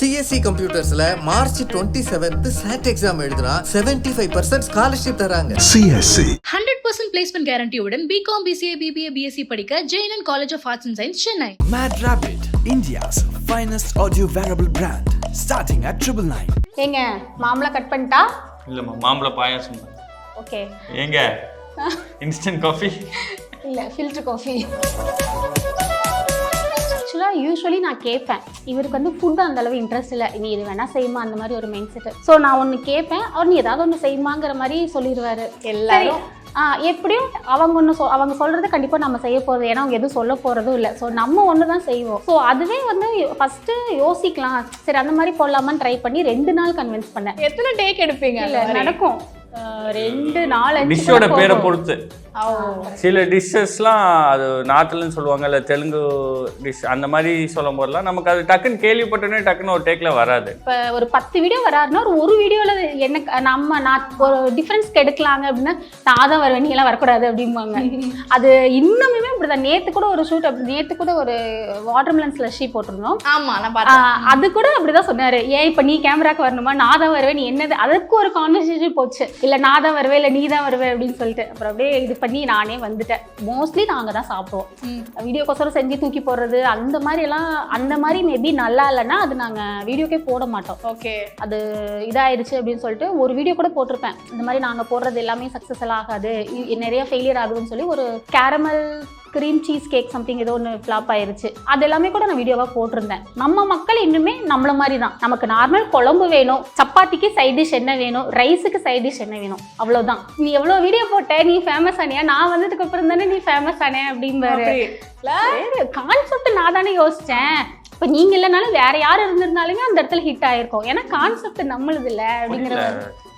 CSE கம்ப்யூட்டர்ஸ்ல March 27th SAT exam எழுதுனா 75% scholarship தராங்க. CSE 100% placement guarantee-உடன் BCom, BCA, BBA, BSc படிக்க JNN College of Arts and Science, Chennai. Mad Rabbit, India's finest audio wearable brand, starting at 999. ஏங்க மாம்பழம் cut பண்ணிட்டா? இல்லைம்மா, மாம்பழ பாயாசம். Okay. ஏங்க இன்ஸ்டன்ட் காஃபி இல்லை ஃபில்டர் காஃபி. ஆக்சுவலாக யூஸ்வலி நான் கேட்பேன், இவருக்கு வந்து ஃபுட் அந்த அளவு இன்ட்ரெஸ்ட் இல்லை, நீ இது வேணா செய்யுமா அந்த மாதிரி ஒரு மைண்ட் செட்டு. ஸோ நான் ஒன்று கேட்பேன், அவர் நீ ஏதாவது ஒன்று செய்யுமாங்கிற மாதிரி சொல்லிடுவாரு எல்லாரும். எப்படியும் அவங்க சொல்கிறத கண்டிப்பாக நம்ம செய்ய போகிறது, ஏன்னா அவங்க எதுவும் சொல்ல போகிறதும் இல்லை. ஸோ நம்ம ஒன்று தான் செய்வோம். ஸோ அதுவே வந்து ஃபஸ்ட்டு யோசிக்கலாம், சரி அந்த மாதிரி போடலாமான்னு ட்ரை பண்ணி 2 நாள் கன்வின்ஸ் பண்ணேன். எத்தனை டேக் எடுப்பீங்க? இல்லை நடக்கும் 2 நாள். டிஷ்ஷோட பேரை பொறுத்து சில டிஷ்ஷஸ்லாம் அது நார்த்லன்னு சொல்லுவாங்க, இல்லை தெலுங்கு டிஷ் அந்த மாதிரி சொல்லும் போதெல்லாம் நமக்கு அது டக்குன்னு கேள்விப்பட்டோன்னே டக்குன்னு ஒரு டேக்கில் வராது. இப்போ ஒரு 10 வீடியோ வராதுன்னா ஒரு வீடியோவில் என்ன நான் ஒரு டிஃப்ரென்ஸ் எடுக்கலாங்க அப்படின்னா நான் தான் வருவேன், நீ எல்லாம் வரக்கூடாது அப்படிம்பாங்க. அது இன்னுமே அப்படிதான். நேற்று கூட ஒரு ஷூட், நேற்று கூட ஒரு வாட்டர்மெலன் ஸ்லஷி போட்டிருந்தோம். ஆமா, நான் பார்த்தேன். அது கூட அப்படிதான் சொன்னாரு, ஏன் இப்போ நீ கேமராக்கு வரணுமா, நான் தான் வருவேன், நீ என்னது, அதுக்கு ஒரு கான்வர்சேஷன் போச்சு. இல்லை நான் தான் வருவேன், இல்லை நீ தான் வருவேன் அப்படின்னு சொல்லிட்டு அப்புறம் அப்படியே இது பண்ணி நானே வந்துட்டேன். மோஸ்ட்லி நாங்கள் தான் சாப்பிடுவோம். வீடியோக்கோசரம் செஞ்சு தூக்கி போடுறது அந்த மாதிரி எல்லாம், அந்த மாதிரி மேபி நல்லா இல்லைன்னா அது நாங்கள் வீடியோக்கே போட மாட்டோம். ஓகே, அது இதாயிருச்சு அப்படின்னு சொல்லிட்டு ஒரு வீடியோ கூட போட்டிருப்பேன், இந்த மாதிரி நாங்கள் போடுறது எல்லாமே சக்ஸஸ்ஃபுல் ஆகாது, நிறைய ஃபெயிலியர் ஆகுதுன்னு சொல்லி. ஒரு caramel cream cheese cake something ஏதோ ஒன்று ஃப்ளாப் ஆயிருச்சு. அது எல்லாமே கூட நான் வீடியோவாக போட்டிருந்தேன். நம்ம மக்கள் இன்னுமே நம்மள மாதிரி தான், நமக்கு நார்மல் குழம்பு வேணும், சப்பாத்திக்கு சைட் டிஷ் என்ன வேணும், ரைஸுக்கு சைட் டிஷ் என்ன வேணும், அவ்வளோதான். நீ எவ்வளோ வீடியோ போட்ட, நீ ஃபேமஸ் ஆனியா, நான் வந்ததுக்கு அப்புறம் தானே நீ ஃபேமஸ் ஆனே அப்படிம்பாரு. கான்செப்ட் நான் தானே யோசிச்சேன். இப்போ நீங்கள் இல்லைனாலும் வேற யார் இருந்திருந்தாலுமே அந்த இடத்துல ஹிட் ஆயிருக்கும், ஏன்னா கான்செப்ட் நம்மளுது இல்லை அப்படிங்கிற.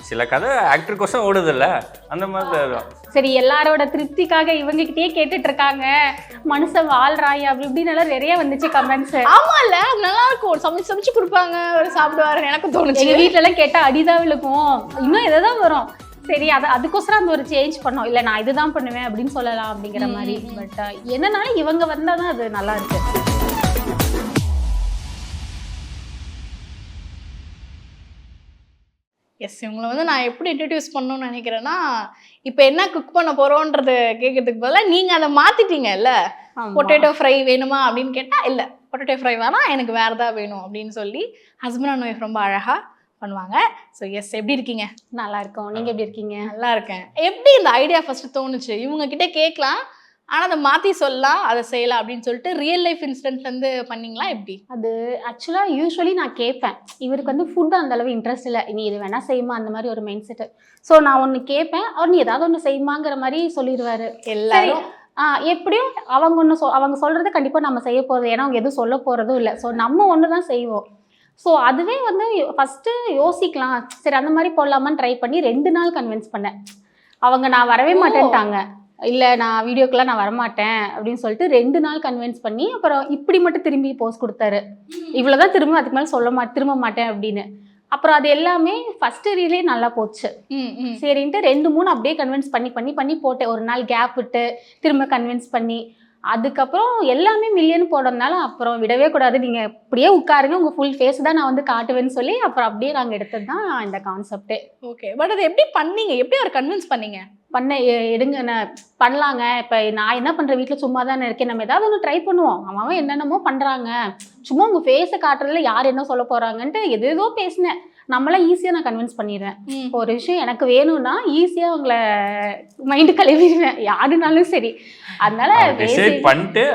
சில கதை ஆக்டர் கோசம் ஓடுது இல்லை, அந்த மாதிரி. சரி, எல்லாரோட திருப்திக்காக இவங்ககிட்டயே கேட்டுட்டு இருக்காங்க, மனுஷன் வாழ்றாய் அப்படி இப்படின்னு எல்லாம் நிறைய வந்துச்சு கமெண்ட்ஸ். ஆமா இல்ல, நல்லா இருக்கும், சமைச்சு கொடுப்பாங்க, ஒரு சாப்பிடுவாரு. எனக்கு தோணுச்சு. எங்க வீட்டுல எல்லாம் கேட்டா அடிதான் விழுக்கும், இன்னும் எதாவது வரும். சரி, அதுக்கோசரம் அந்த ஒரு சேஞ்ச் பண்ணோம், இல்லை நான் இதுதான் பண்ணுவேன் அப்படின்னு சொல்லலாம் அப்படிங்கிற மாதிரி. பட் என்னன்னாலும் இவங்க வந்தாதான் அது நல்லா இருக்கு. எஸ், இவங்களை வந்து நான் எப்படி இன்ட்ரடியூஸ் பண்ணணும்னு நினைக்கிறேன்னா, இப்போ என்ன குக் பண்ண போறோன்றது கேட்கறதுக்கு பதிலாக நீங்கள் அதை மாத்திட்டீங்கல்ல. பொட்டேட்டோ ஃப்ரை வேணுமா அப்படின்னு கேட்டால் இல்லை, பொட்டேட்டோ ஃப்ரை வேணாம், எனக்கு வேறு ஏதாவது வேணும் அப்படின்னு சொல்லி ஹஸ்பண்ட் அண்ட் ஒய்ஃப் ரொம்ப அழகாக பண்ணுவாங்க. ஸோ எஸ், எப்படி இருக்கீங்க? நல்லா இருக்கும். நீங்கள் எப்படி இருக்கீங்க? நல்லா இருக்கேன். எப்படி இந்த ஐடியா ஃபர்ஸ்ட் தோணுச்சு? இவங்க கிட்ட கேட்கலாம், ஆனால் அதை மாற்றி சொல்லலாம், அதை செய்யலாம் அப்படின்னு சொல்லிட்டு ரியல் லைஃப் இன்சிடென்ட்லேருந்து பண்ணிங்களா எப்படி? அது ஆக்சுவலாக யூஸ்வலி நான் கேட்பேன், இவருக்கு வந்து ஃபுட் அந்த அளவு இன்ட்ரெஸ்ட் இல்லை, நீ இது வேணா செய்யுமா அந்த மாதிரி ஒரு மைண்ட் செட்டு. ஸோ நான் ஒன்று கேட்பேன், அவர் நீ ஏதாவது ஒன்று செய்யுமாங்கிற மாதிரி சொல்லிடுவாரு எல்லாரும். எப்படியும் அவங்க சொல்கிறத கண்டிப்பாக நம்ம செய்ய போகிறது, ஏன்னா அவங்க எதுவும் சொல்ல போகிறதும் இல்லை. ஸோ நம்ம ஒன்று தான் செய்வோம். ஸோ அதுவே வந்து ஃபஸ்ட்டு யோசிக்கலாம், சரி அந்த மாதிரி போடலாமான்னு ட்ரை பண்ணி 2 நாள் கன்வின்ஸ் பண்ணேன். அவங்க நான் வரவே மாட்டேன்ட்டாங்க, இல்லை நான் வீடியோக்கெல்லாம் நான் வரமாட்டேன் அப்படின்னு சொல்லிட்டு 2 நாள் கன்வின்ஸ் பண்ணி அப்புறம் இப்படி மட்டும் திரும்பி போஸ்ட் கொடுத்தாரு, இவ்வளோதான், திரும்ப அதுக்கு மேலே திரும்ப மாட்டேன் அப்படின்னு. அப்புறம் அது எல்லாமே ஃபர்ஸ்ட் ரீலே நல்லா போச்சு. சரின்ட்டு 2-3 அப்படியே கன்வின்ஸ் பண்ணி போட்டேன். ஒரு நாள் கேப் விட்டு திரும்ப கன்வின்ஸ் பண்ணி, அதுக்கப்புறம் எல்லாமே மில்லியன் போடுறதுனால அப்புறம் விடவே கூடாது, நீங்கள் இப்படியே உட்காருங்க, உங்கள் ஃபுல் ஃபேஸ் தான் நான் வந்து காட்டுவேன்னு சொல்லி அப்புறம் அப்படியே நாங்கள் எடுத்தது தான் இந்த கான்செப்டே. ஓகே, பட் அது எப்படி பண்ணீங்க? எப்படி அவர் கன்வின்ஸ் பண்ணீங்க? எடுங்க பண்ணலாங்க, இப்போ நான் என்ன பண்ணுறேன், வீட்டில் சும்மா தானே இருக்கேன், நம்ம ஏதாவது ஒன்று ட்ரை பண்ணுவோம், அவன் என்னென்னமோ பண்ணுறாங்க, சும்மா உங்கள் ஃபேஸை காட்டுறதுல யார் என்ன சொல்ல போகிறாங்கன்ட்டு எதேதோ பேசினேன். நம்மளாம் ஈஸியாக நான் கன்வின்ஸ் பண்ணிடுவேன். ஒரு விஷயம் எனக்கு வேணும்னா ஈஸியாக அவங்கள மைண்டு கழுவிடுவேன், யாருனாலும் சரி. அதனால டிசைட் பண்ணிட்டு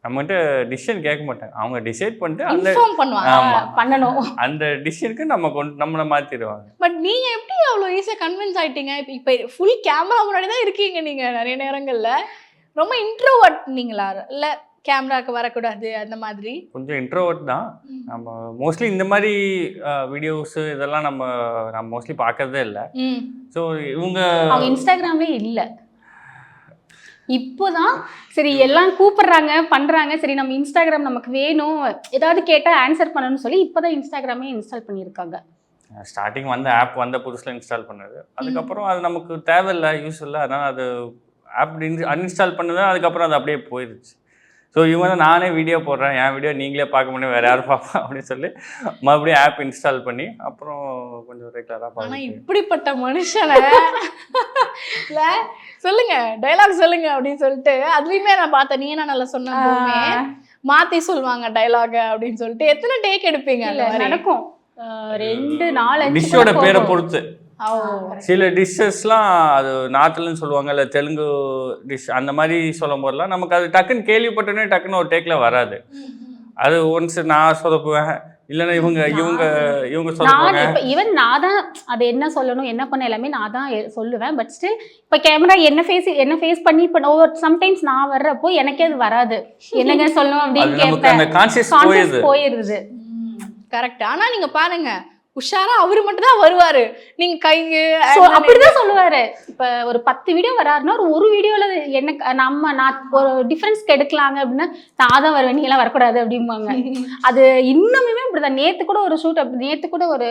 நம்மகிட்ட டிசிஷன் கேட்க மாட்டாங்க, அவங்க டிசைட் பண்ணிட்டு இன்ஃபார்ம் பண்ணுவாங்க, பண்ணணும். அந்த டிசிஷனுக்கு நம்மளை மாற்றிடுவாங்க. பட் நீங்கள் எப்படி அவ்வளோ ஈஸியாக கன்வின்ஸ் ஆகிட்டீங்க? இப்போ ஃபுல் கேமரா முன்னாடி தான் இருக்கீங்க நீங்கள், நிறைய நேரங்களில் ரொம்ப இன்ட்ரோவர்ட் நீங்களா, இல்லை கேமராவுக்கு வரக்கூடாது அந்த மாதிரி? கொஞ்சம் இன்ட்ரோவர்ட் தான். நம்ம மோஸ்ட்லி இந்த மாதிரி வீடியோஸு இதெல்லாம் நம்ம மோஸ்ட்லி பார்க்கறதே இல்லை. ஸோ அவங்க இன்ஸ்டாகிராம்லேயே இல்லை, இப்போதான் சரி எல்லாம் கூப்பிடுறாங்க பண்ணுறாங்க, சரி நம்ம இன்ஸ்டாகிராம் நமக்கு வேணும், ஏதாவது கேட்டால் ஆன்சர் பண்ணணும்னு சொல்லி இப்போதான் இன்ஸ்டாகிராமே இன்ஸ்டால் பண்ணியிருக்காங்க. ஸ்டார்டிங் ஆப் வந்த புதுசில் இன்ஸ்டால் பண்ணது, அதுக்கப்புறம் அது நமக்கு தேவையில்லை, யூஸ் இல்லை, அதனால் அது ஆப் அன்இன்ஸ்டால் பண்ணது, அதுக்கப்புறம் அது அப்படியே போயிடுச்சு. ஸோ இவங்க தான் நானே வீடியோ போடுறேன், என் வீடியோ நீங்களே பார்க்க முடியும், வேறு யாரும் பார்ப்பா அப்படின்னு சொல்லி மறுபடியும் ஆப் இன்ஸ்டால் பண்ணி அப்புறம் கொஞ்சம் ரெகுலராக ஆனா பார்க்க. இப்படிப்பட்ட மனுஷனை இல்ல சொல்லுங்க டைலாக் சொல்லுங்க அப்படின்னு சொல்லிட்டு அதுலயுமே நான் பார்த்தேன். நீ என்ன நல்லா சொன்ன மாத்தி சொல்லுவாங்க டைலாக் அப்படின்னு சொல்லிட்டு எத்தனை டேக் எடுப்பீங்க? இல்ல நடக்கும் 2 4 5 டிஷ்ஷோட பேரை பொறுத்து ஓ சில டிஷ்ஷஸ்லாம் அது நார்த்லன்னு சொல்லுவாங்க, இல்லை தெலுங்கு டிஷ் அந்த மாதிரி சொல்லும் போதெல்லாம் நமக்கு அது டக்குன்னு கேள்விப்பட்டோன்னே டக்குன்னு ஒரு டேக்கில் வராது. அது ஒன்ஸ் நான் சொதப்புவேன், இல்லைன்னா இவங்க இவங்க இவங்க சொல்லுவாங்க. ஈவன் நான் தான் அது என்ன சொல்லணும் என்ன பண்ண எல்லாமே நான் தான் சொல்லுவேன். பட் ஸ்டில் இப்போ கேமரா என்ன ஃபேஸ் பண்ணி இப்போ சம்டைம்ஸ் நான் வர்றப்போ எனக்கே அது வராது, என்னங்க சொல்லணும் அப்படின்னு நமக்கு அந்த கேட்பேன். கான்சியஸ் போயிருது. கரெக்ட். ஆனா நீங்க பாருங்க உஷாரா அவரு மட்டும் தான் வருவாரு, நீங்க கைக்கு அப்படிதான் சொல்லுவாரு. இப்ப ஒரு 10 வீடியோ வராருன்னா ஒரு வீடியோல என்ன நான் ஒரு டிஃபரன்ஸ் எடுக்கலாங்க அப்படின்னா நான் தான் வருவேன், நீ எல்லாம் வரக்கூடாது அப்படிம்பாங்க. அது இன்னுமே அப்படிதான். நேத்து கூட ஒரு ஷூட் நேத்து கூட ஒரு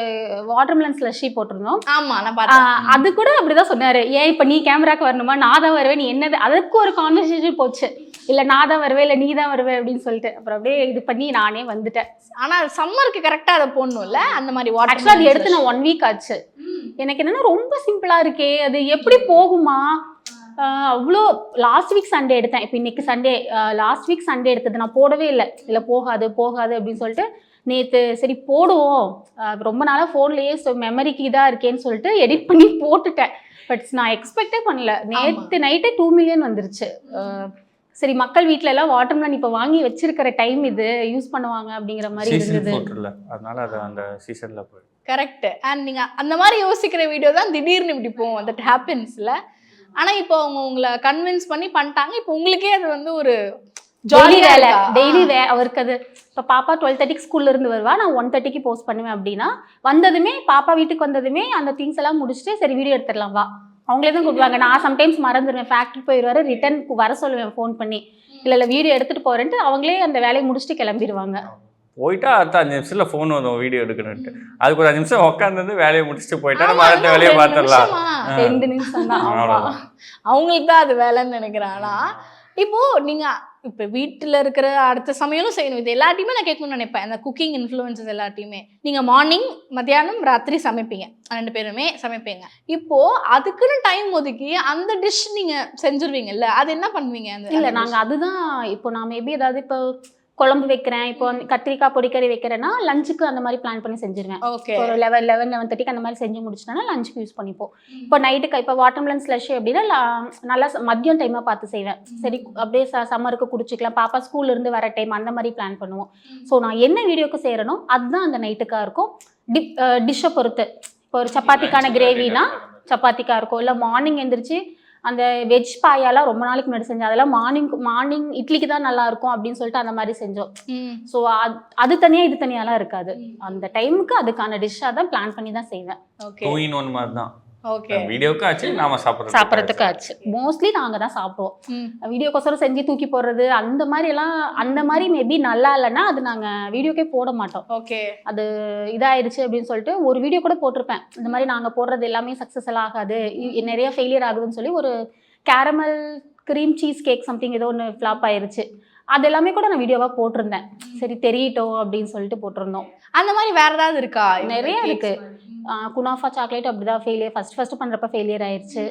வாட்டர்மெலன் ஸ்லஷி போட்டிருந்தோம். ஆமா நான் பார்த்தேன். அது கூட அப்படிதான் சொன்னாரு, ஏன் இப்ப நீ கேமராக்கு வரணுமா, நான் தான் வருவேன், நீ என்னது அதுக்கு ஒரு கான்வர்சேஷன் போச்சு. இல்ல நான் தான் வருவேன், இல்ல நீ தான் வருவேன் அப்படின்னு சொல்லிட்டு அப்புறம் அப்படியே இது பண்ணி நானே வந்துட்டேன். ஆனா சம்மருக்கு கரெக்டா அதை போடணும்ல அந்த மாதிரி ஆக்சுவலா அது எடுத்து நான் 1 வீக் ஆச்சு. எனக்கு என்னன்னா ரொம்ப சிம்பிளா இருக்கே, அது எப்படி போகுமா அவ்வளோ. லாஸ்ட் வீக் சண்டே எடுத்தேன், இப்போ இன்னைக்கு சண்டே. லாஸ்ட் வீக் சண்டே எடுத்தது நான் போடவே இல்லை போகாது அப்படின்னு சொல்லிட்டு நேற்று சரி போடுவோம், ரொம்ப நாளாக ஃபோன்லேயே மெமரிக்கு இதாக இருக்கேன்னு சொல்லிட்டு எடிட் பண்ணி போட்டுட்டேன். பட் நான் எக்ஸ்பெக்டே பண்ணல. நேற்று நைட்டே 2 மில்லியன் வந்துருச்சு. சரி மக்கள் வீட்டில எல்லாம் வாட்டர்மெலன் இப்போ வாங்கி வச்சிருக்கிற டைம் இது யூஸ் பண்ணுவாங்க அப்படிங்கிற மாதிரி இருந்தது. அதனால அது அந்த சீசன்ல போய் கரெக்ட். அண்ட் நீங்க அந்த மாதிரி யோசிக்கிற வீடியோ தான் திடீர்னு இப்படி போகும், தட் ஹேப்பன்ஸ்ல. ஆனா இப்போ அவங்க உங்களை கன்வின்ஸ் பண்ணி பண்ணிட்டாங்க, இப்போ உங்களுக்கே அது வந்து ஒரு ஜாலி வேலை. டெய்லி அவருக்கு அது இப்போ பாப்பா 12:30 ஸ்கூல்ல இருந்து வருவா, நான் 1:30 போஸ்ட் பண்ணுவேன். அப்படின்னா வந்ததுமே பாப்பா வீட்டுக்கு வந்ததுமே அந்த திங்ஸ் எல்லாம் முடிச்சுட்டு சரி வீடியோ எடுத்துடலாம் வா, அவங்களே தான் கூப்பிடுவாங்க. நான் சம்டைம்ஸ் மறந்துடுவேன், ஃபேக்ட்ரி போயிடுவாரு, ரிட்டர்ன் வர சொல்லுவேன் ஃபோன் பண்ணி, இல்லை வீடியோ எடுத்துட்டு போறேன்ட்டு அவங்களே அந்த வேலையை முடிச்சுட்டு கிளம்பிடுவாங்க. போயிட்டா அடுத்த 5 நிமிஷத்துல ஃபோன் வரும் வீடியோ எடுக்கணுன்ட்டு, அதுக்கு ஒரு 5 நிமிஷம் உட்காந்து வேலையை முடிச்சுட்டு போயிட்டா நம்ம அடுத்த வேலையை பார்த்துடலாம். 2 நிமிஷம் தான் அவங்களுக்கு தான் அது வேலைன்னு நினைக்கிறேன். ஆனா இப்போ நீங்க இப்போ வீட்டில் இருக்கிற அடுத்த சமையலும் செய்யணும், இது எல்லாத்தையுமே நான் கேட்கணும்னு நினைப்பேன். அந்த குக்கிங் இன்ஃப்ளூயன்சஸ் எல்லாத்தையுமே நீங்கள் மார்னிங் மத்தியானம் ராத்திரி சமைப்பீங்க, 2 பேருமே சமைப்பீங்க. இப்போ அதுக்குன்னு டைம் ஒதுக்கி அந்த டிஷ் நீங்க செஞ்சுருவீங்கல்ல, அது என்ன பண்ணுவீங்க? இல்லை நாங்கள் அதுதான் இப்போ நான் மேபி ஏதாவது இப்போ குழம்பு வைக்கிறேன், இப்போ கத்திரிக்காய் பொடிக்கறி வைக்கிறேன்னா லஞ்சுக்கு அந்த மாதிரி பிளான் பண்ணி செஞ்சிருவேன். ஓகே, ஒரு 11:30 அந்த மாதிரி செஞ்சு முடிச்சிட்டோன்னா லஞ்சுக்கு யூஸ் பண்ணிப்போம். இப்போ நைட்டுக்கு இப்போ வாட்டர்மெலன் ஸ்லஷ் அப்படின்னா நல்லா மதியம் டைமாக பார்த்து செய்வேன். சரி அப்படியே சம்மருக்கு குடிச்சிக்கலாம், பாப்பா ஸ்கூல்ல இருந்து வர டைம் அந்த மாதிரி பிளான் பண்ணுவோம். ஸோ நான் என்ன வீடியோக்கு செய்கிறேனோ அதுதான் அந்த நைட்டுக்காக இருக்கும். டிஷ்ஷை பொறுத்து இப்போ ஒரு சப்பாத்திக்கான கிரேவினா சப்பாத்திக்காக இருக்கும், இல்லை மார்னிங் எழுந்திரிச்சு அந்த வெஜ் பாயாலாம் ரொம்ப நாளைக்கு முன்னாடி செஞ்சோம், அதெல்லாம் மார்னிங் இட்லிக்கு தான் நல்லா இருக்கும் அப்படின்னு சொல்லிட்டு அந்த மாதிரி செஞ்சோம். ஸோ அது தனியா இது தனியாலாம் இருக்காது, அந்த டைமுக்கு அதுக்கான டிஷ்ஷாக தான் பிளான் பண்ணி தான் செய்வேன். ஓகே, 2 in 1 மாதிரி தான். ஓகே, வீடியோக்கு ஆச்சு, நாம சாப்பிட்றதுக்கு ஆச்சு. மோஸ்ட்லி நாங்கள் தான் சாப்பிடுவோம். வீடியோக்கோசரம் செஞ்சு தூக்கி போடுறது அந்த மாதிரி மேபி நல்லா இல்லைன்னா அது நாங்கள் வீடியோக்கே போட மாட்டோம். ஓகே, அது இதாயிருச்சு அப்படின்னு சொல்லிட்டு ஒரு வீடியோ கூட போட்டிருப்பேன், இந்த மாதிரி நாங்கள் போடுறது எல்லாமே சக்ஸஸ் எல்லாம் ஆகாது, நிறைய ஃபெயிலியர் ஆகுதுன்னு சொல்லி. ஒரு caramel cream cheese cake something ஏதோ ஒன்று ஃப்ளாப் ஆயிருச்சு, அது எல்லாமே கூட நான் வீடியோவாக போட்டிருந்தேன். சரி தெரியட்டும் அப்படின்னு சொல்லிட்டு போட்டிருந்தோம். அந்த மாதிரி வேற ஏதாவது இருக்கா? நிறைய இருக்கு. குனாஃபா சாக்லேட் அப்படிதான் ஃபெயிலியர், ஃபர்ஸ்ட் பண்றப்ப ஃபெயிலியர் ஆயிருச்சு.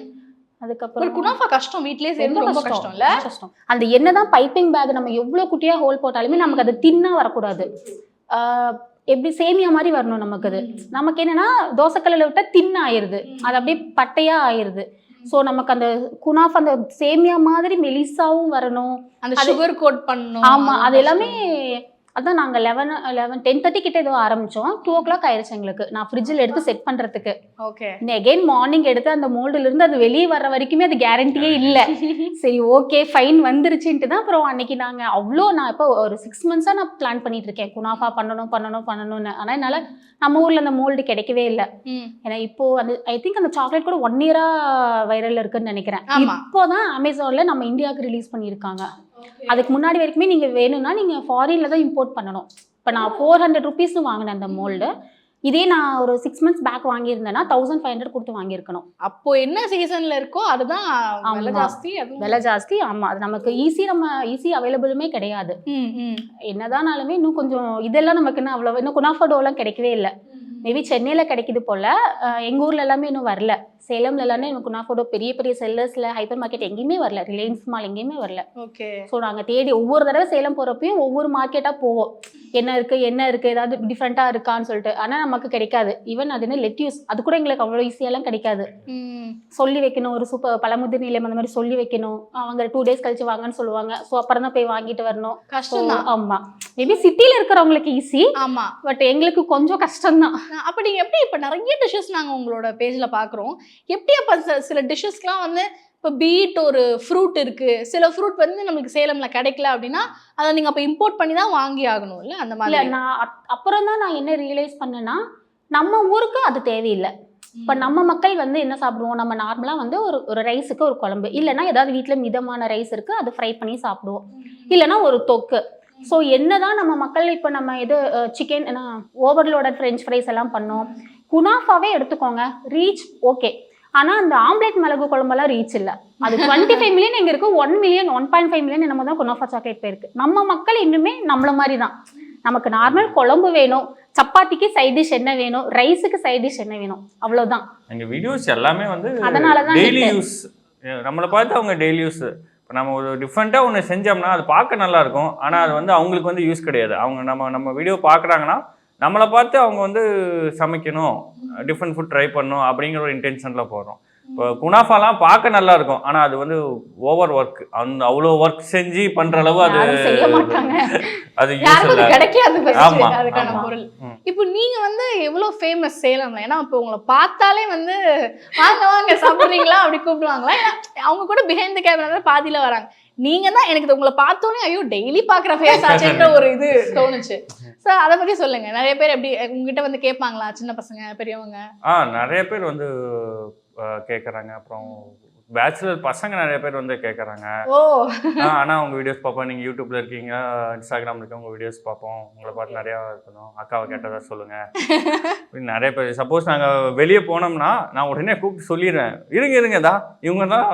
அதுக்கப்புறம் குனாஃபா கஷ்டம், வீட்லயே செய்யறது ரொம்ப கஷ்டம் இல்ல? கஷ்டம். அந்த என்னதான் பைப்பிங் பேக் நம்ம எவ்வளவு குட்டியா ஹோல் போட்டாலுமே நமக்கு அது தின்னா வரக்கூடாது, எப்படி சேமியா மாதிரி வரணும் நமக்கு. அது நமக்கு என்னன்னா தோசைக்கல்லில் விட்டா தின்னா ஆயிருது, அது அப்படியே பட்டையா ஆயிருது. ஸோ நமக்கு அந்த குனாஃபா அந்த சேமியா மாதிரி மெலிசாவும் வரணும், அந்த சுகர் கோட் பண்ணணும். ஆமா, அது எல்லாமே. அதான் நாங்கள் 10:30 கிட்ட ஏதோ ஆரம்பித்தோம், 2 o'clock ஆயிடுச்சு எங்களுக்கு. நான் ஃப்ரிட்ஜில் எடுத்து செட் பண்ணுறதுக்கு. ஓகே, அகெயின் மார்னிங் எடுத்து அந்த மோல்டுலேருந்து அது வெளியே வர்ற வரைக்குமே அது கேரண்டியே இல்லை. சரி ஓகே ஃபைன் வந்துருச்சுன்ட்டு தான் அப்புறம் அன்னைக்கு நாங்கள் நான் இப்போ ஒரு 6 months நான் பிளான் பண்ணிட்டு இருக்கேன் குனாஃபா பண்ணணும்னு. ஆனால் என்னால் நம்ம ஊரில் அந்த மோல்டு கிடைக்கவே இல்லை. ஏன்னா இப்போ அந்த ஐ திங்க் அந்த சாக்லேட் கூட 1 year வைரல் இருக்குன்னு நினைக்கிறேன். இப்போ தான் அமேசானில் நம்ம இந்தியாவுக்கு ரிலீஸ் பண்ணியிருக்காங்க. அதுக்கு முன்னாடி வரைக்குமே நீங்கள் வேணும்னா நீங்கள் ஃபாரின்ல தான் இம்போர்ட் பண்ணணும். இப்போ நான் 400 rupees வாங்கினேன் அந்த மோல்டு. இதே நான் ஒரு 6 months பேக் வாங்கியிருந்தேன்னா 1500 கொடுத்து வாங்கியிருக்கணும். அப்போ என்ன சீசன்ல இருக்கோ அதுதான் விலை ஆமா. ஜாஸ்தி. அது விலை ஜாஸ்தி. ஆமா, அது நமக்கு ஈஸி அவைலபிளுமே கிடையாது. என்னதானாலுமே இன்னும் கொஞ்சம் இதெல்லாம் நமக்கு இன்னும் அவ்வளோ இன்னும் குனாஃபடோலாம் கிடைக்கவே இல்லை. மேபி சென்னையில் கிடைக்குது போல், எங்கள் ஊரில் எல்லாமே இன்னும் வரல. சேலம்ல எல்லாமே எனக்கு குனாஃபடோ பெரிய பெரிய செல்லர்ஸில் ஹைப்பர் மார்க்கெட் எங்கேயுமே வரல, ரிலையன்ஸ் மால் எங்கேயுமே வரல. ஓகே. ஸோ நாங்கள் தேடி ஒவ்வொரு தடவை சேலம் போகிறப்பையும் ஒவ்வொரு மார்க்கெட்டாக போவோம், என்ன இருக்குது ஏதாவது டிஃப்ரெண்ட்டாக இருக்கான்னு சொல்லிட்டு. ஆனால் நமக்கு கிடைக்காது. ஈவன் அது என்ன லெட்யூஸ் அது கூட எங்களுக்கு அவ்வளோ ஈஸியெல்லாம் கிடைக்காது. சொல்லி வைக்கணும், ஒரு சூப்பர் பழமுதிர் நிலையம் அந்த மாதிரி சொல்லி வைக்கணும். அவங்க 2 days கழிச்சு வாங்கன்னு சொல்லுவாங்க. ஸோ அப்புறம் தான் போய் வாங்கிட்டு வரணும். கஷ்டம் தான். ஆமாம், மேபி சிட்டியில் இருக்கிறவங்களுக்கு ஈஸி. ஆமா, பட் எங்களுக்கு கொஞ்சம் கஷ்டம்தான். அப்ப நீங்க எப்படி இப்ப நிறைய டிஷ்ஷஸ் நாங்க உங்களோட பேஜ்ல பாக்குறோம். எப்படி அப்ப சில டிஷ்ஷஸ்க்குலாம் வந்து இப்போ பீட் ஒரு ஃப்ரூட் இருக்கு, சில ஃப்ரூட் வந்து நம்மளுக்கு சேலம்ல கிடைக்கல அப்படின்னா அதை நீங்க அப்ப இம்போர்ட் பண்ணி தான் வாங்கி ஆகணும் இல்ல? அந்த இல்லை, மாதிரி நான் அப்புறம் தான் நான் என்ன ரியலைஸ் பண்ணேன்னா, நம்ம ஊருக்கு அது தேவையில்லை. இப்போ நம்ம மக்கள் வந்து என்ன சாப்பிடுவோம், நம்ம நார்மலாக வந்து ஒரு ரைஸுக்கு ஒரு குழம்பு, இல்லைன்னா ஏதாவது வீட்டில் மிதமான ரைஸ் இருக்குது அதை ஃப்ரை பண்ணி சாப்பிடுவோம், இல்லைன்னா ஒரு தொக்கு. ஸோ என்னதான் நம்ம மக்கள் இப்போ நம்ம இது சிக்கன் ஓவர்லோட ஃப்ரெஞ்ச் ஃப்ரைஸ் எல்லாம் பண்ணோம். குனாஃபாவே எடுத்துக்கோங்க, ரீச் ஓகே. ஆனால் அந்த ஆம்லேட் மிளகு குழம்பெல்லாம் ரீச் இல்லை. அது 25 மில்லியன் எங்கே இருக்குது, 1 மில்லியன் 1.5 மில்லியன் என்னமோ தான் குனாஃபா சாக்லேட் போயிருக்கு. நம்ம மக்கள் இன்னுமே நம்மள மாதிரி தான். நமக்கு நார்மல் குழம்பு வேணும், சப்பாத்திக்கு சைட் டிஷ் என்ன வேணும், ரைஸுக்கு சைட் டிஷ் என்ன வேணும், அவ்வளோதான். எங்கள் வீடியோஸ் எல்லாமே வந்து அதனால தான் டெய்லி யூஸ். நம்மளை பார்த்து அவங்க டெய்லி யூஸ். இப்போ நம்ம ஒரு டிஃப்ரெண்ட்டாக ஒன்று செஞ்சோம்னா அது பார்க்க நல்லா இருக்கும், ஆனால் அது வந்து அவங்களுக்கு வந்து யூஸ் கிடையாது. அவங்க நம்ம வீடியோ பார்க்குறாங்கன்னா நம்மளை பார்த்து அவங்க வந்து சமைக்கணும், டிஃப்ரெண்ட் ஃபுட் ட்ரை பண்ணணும் அப்படிங்கிற ஒரு இன்டென்ஷனில் போகிறோம். இப்போ குனாஃபாலாம் பார்க்க நல்லா இருக்கும், ஆனால் அது வந்து ஓவர் ஒர்க். அவ்வளோ ஒர்க் செஞ்சு பண்ணுற அளவு அது செய்ய மாட்டாங்க, அது யூஸ் யாருக்கும் இல்லை. அது கிடைக்காது first, ஆமா, அதுக்கான ஆமா. பொருள். இப்போ நீங்க வந்து எவ்வளவு ஃபேமஸ் சேலம்ல? ஏன்னா இப்போ உங்களை பார்த்தாலே வந்து வாங்க வாங்க சாப்பிடுறீங்களா அப்படி கூப்பிடுவாங்களா? ஏன்னா அவங்க கூட பிஹைண்ட் தி கேமரா பாதியில வராங்க. நீங்க தான் எனக்கு உங்களை பார்த்தோன்னே ஐயோ டெய்லி பாக்குற ஃபேஸ் ஆச்சுன்ற ஒரு இது தோணுச்சு. ஸோ அதை பத்தி சொல்லுங்க. நிறைய பேர் எப்படி உங்ககிட்ட வந்து கேட்பாங்களா, சின்ன பசங்க பெரியவங்க? நிறைய பேர் வந்து கேட்குறாங்க. அப்புறம் பேச்சுலர் பசங்க நிறைய பேர் வந்து கேட்குறாங்க. ஓ, ஆனால் உங்கள் வீடியோஸ் பார்ப்போம், நீங்கள் யூடியூப்ல இருக்கீங்க, இன்ஸ்டாகிராமில் இருக்க உங்கள் வீடியோஸ் பார்ப்போம், உங்களை பார்த்து நிறையா இருக்கணும், அக்காவை கேட்டதாக சொல்லுங்கள். நிறைய பேர் சப்போஸ் நாங்கள் வெளியே போனோம்னா நான் உடனே கூப்பிட்டு சொல்லிடுறேன், இருங்க தான் இவங்க தான்